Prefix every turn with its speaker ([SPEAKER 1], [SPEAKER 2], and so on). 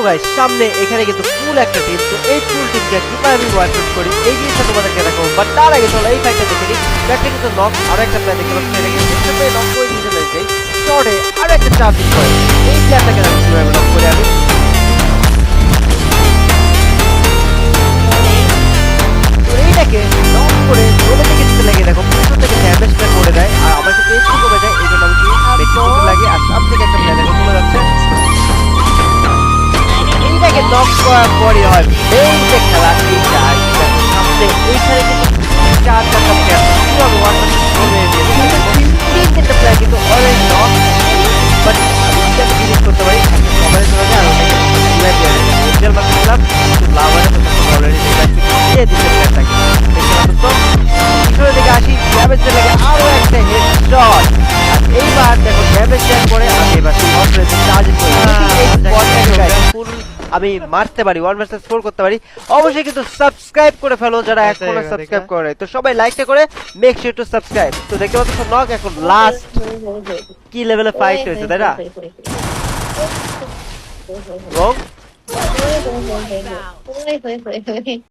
[SPEAKER 1] Guys সামনে এখানে কিন্তু ফুল একটা টিম, তো এই ফুল টিমকে কিভাবে আমি ওয়াইপ আউট করি এই জিনিসটা তোমাদেরকে দেখাবো। বাট তার আগে চলো এই ফাইটটা দেখে নিই। ব্যাকটা কিন্তু নক, আরো একটা প্লেয়ার দেখতে পাচ্ছি, এটা কিন্তু একটা প্লেয়ার নক করে দিয়েছে লেজে শর্টে, আরো একটা চার্জিং পয়েন্ট। এই প্লেয়ারটাকে আমি কিভাবে নক করি আমি এইটাকে নক করে দৌড়ে থেকে যেতে লাগে, দেখো পিছন থেকে ড্যামেজটা করে দেয় আর আমার কিন্তু একটু কমে যায়, এই জন্য আমি বেশি করতে লাগে। আর সামনে থেকে একটা প্লেয়ার দেখো চলে যাচ্ছে, এইটাকে নক করার পরে হয় এই যে খেলা এইটা সামনে এইখানে কিন্তু চার চারটা প্লেয়ার কিভাবে ওয়ান ভার্সেস ফোর হয়ে গিয়েছে, তিন তিনটা প্লেয়ার কিন্তু অলরেডি নক। বাট আমি এটাকে ডিলিট করতে পারি, সবাই চলে যায় আর ওটাকে রিভাইভ দিয়ে দেয়। ইন্ডিয়াল মার্কেট খেলাম কিন্তু লাভারে তো অলরেডি রিভাইভ দিয়ে দিচ্ছে প্লেয়ারটাকে। দেখতে পাচ্ছ তো পিছনের দিকে আসি, ড্যামেজ লাগে আরো একটা হেডশট। আর এইবার দেখো ড্যামেজ দেওয়ার পরে আমি এবার শর্ট রেঞ্জে চার্জিং করি, এই বলটাকে গাইস ফুল আমি মারতে পারি, 1 ভার্সেস 4 করতে পারি। অবশ্যই কিন্তু সাবস্ক্রাইব করে ফেলো যারা এখনো সাবস্ক্রাইব করে, তো সবাই লাইকটা করে মেক শিওর টু সাবস্ক্রাইব। তো দেখতে পাচ্ছ নক এখন লাস্ট কি লেভেলে ফাইট হয়েছে তাই না? এবং